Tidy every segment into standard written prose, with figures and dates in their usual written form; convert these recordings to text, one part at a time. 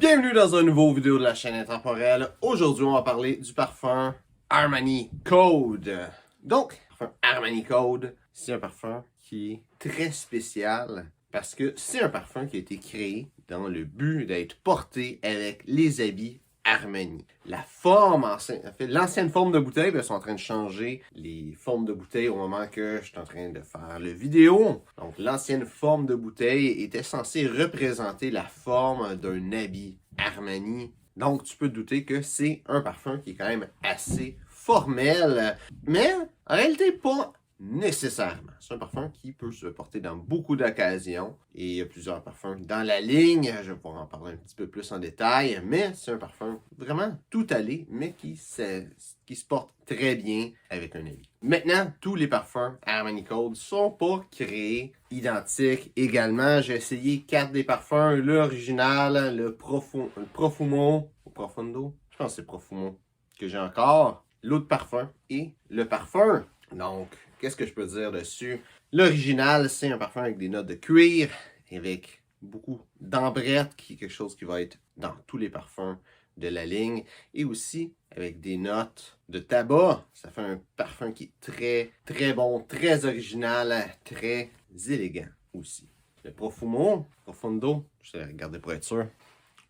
Bienvenue dans une nouvelle vidéo de la chaîne Intemporelle. Aujourd'hui, on va parler du parfum Armani Code. Donc, le parfum Armani Code, c'est un parfum qui est très spécial parce que c'est un parfum qui a été créé dans le but d'être porté avec les habits Armani. La forme, en fait, l'ancienne forme de bouteille, ils sont en train de changer les formes de bouteille au moment que je suis en train de faire la vidéo. Donc, l'ancienne forme de bouteille était censée représenter la forme d'un habit Armani. Donc, tu peux te douter que c'est un parfum qui est quand même assez formel, mais en réalité pas nécessairement. C'est un parfum qui peut se porter dans beaucoup d'occasions et il y a plusieurs parfums dans la ligne. Je vais pouvoir en parler un petit peu plus en détail, mais c'est un parfum vraiment tout allé, mais qui se porte très bien avec un habit. Maintenant, tous les parfums Armani Code ne sont pas créés identiques également. J'ai essayé 4 des parfums, l'original, le Profumo, ou Profundo, je pense que c'est Profumo que j'ai encore, l'autre parfum et le parfum. Donc, qu'est-ce que je peux dire dessus? L'original, c'est un parfum avec des notes de cuir, avec beaucoup d'ambrette, qui est quelque chose qui va être dans tous les parfums de la ligne, et aussi avec des notes de tabac. Ça fait un parfum qui est très, très bon, très original, très élégant aussi. Le Profumo, Profundo, je vais regarder pour être sûr.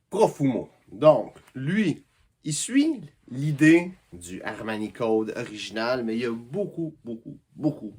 Profumo. Donc, lui, il suit l'idée du Armani Code original, mais il y a beaucoup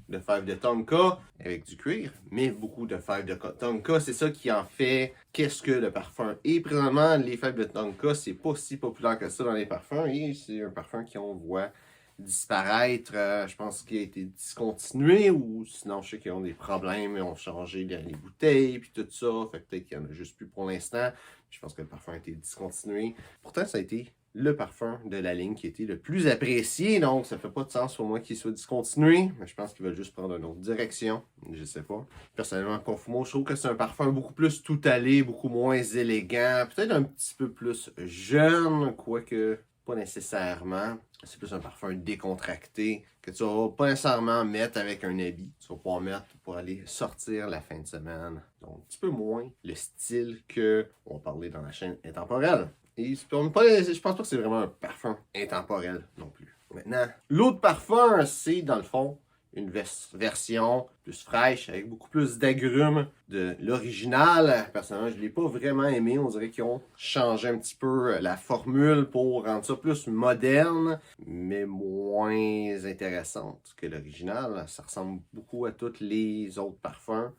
de fèves de tonka avec du cuir, mais beaucoup de fèves de tonka. C'est ça qui en fait qu'est-ce que le parfum est. Présentement, les fèves de tonka, c'est pas si populaire que ça dans les parfums et c'est un parfum qu'on voit disparaître. Je pense qu'il a été discontinué ou sinon je sais qu'ils ont des problèmes, ils ont changé les bouteilles puis tout ça. Fait que peut-être qu'il n'y en a juste plus pour l'instant. Je pense que le parfum a été discontinué. Pourtant, ça a été le parfum de la ligne qui a été le plus apprécié. Donc, ça fait pas de sens pour moi qu'il soit discontinué. Mais je pense qu'ils veulent juste prendre une autre direction. Je sais pas. Personnellement, Profumo, je trouve que c'est un parfum beaucoup plus tout allé, beaucoup moins élégant. Peut-être un petit peu plus jeune, quoique pas nécessairement. C'est plus un parfum décontracté que tu vas pas nécessairement mettre avec un habit. Tu vas pouvoir mettre pour aller sortir la fin de semaine. Donc, un petit peu moins le style que on va parler dans la chaîne Intemporelle. Et je pense pas que c'est vraiment un parfum intemporel non plus. Maintenant, l'autre parfum, c'est dans le fond une version plus fraîche, avec beaucoup plus d'agrumes de l'original. Personnellement, je ne l'ai pas vraiment aimé. On dirait qu'ils ont changé un petit peu la formule pour rendre ça plus moderne, mais moins intéressante que l'original. Ça ressemble beaucoup à tous les autres parfums.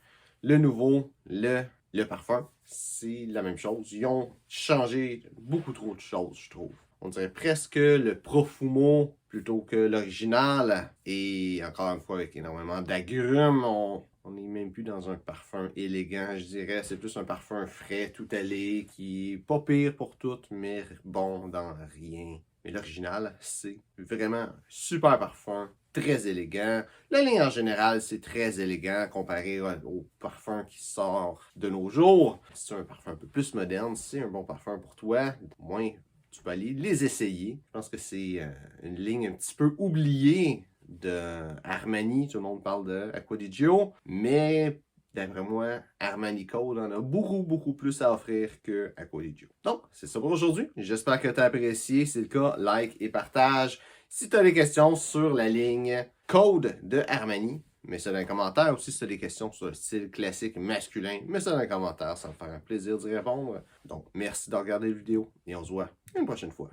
Le nouveau, le parfum, c'est la même chose. Ils ont changé beaucoup trop de choses, je trouve. On dirait presque le Profumo plutôt que l'original. Et encore une fois, avec énormément d'agrumes, on n'est même plus dans un parfum élégant, je dirais. C'est plus un parfum frais, tout allé, qui est pas pire pour tout, mais bon dans rien. Mais l'original, c'est vraiment un super parfum, très élégant. La ligne en général, c'est très élégant comparé au parfum qui sort de nos jours. C'est un parfum un peu plus moderne, c'est un bon parfum pour toi. Au moins, tu peux aller les essayer. Je pense que c'est une ligne un petit peu oubliée de Armani. Tout le monde parle de Acqua di Gio, mais d'après moi, Armani Code en a beaucoup plus à offrir que Acqua di Gio. Donc, c'est ça pour aujourd'hui. J'espère que tu as apprécié. Si c'est le cas, like et partage. Si tu as des questions sur la ligne Code de Armani, mets ça dans les commentaires. Aussi, si tu as des questions sur le style classique masculin, mets ça dans les commentaires. Ça va me faire un plaisir d'y répondre. Donc, merci de regarder la vidéo et on se voit une prochaine fois.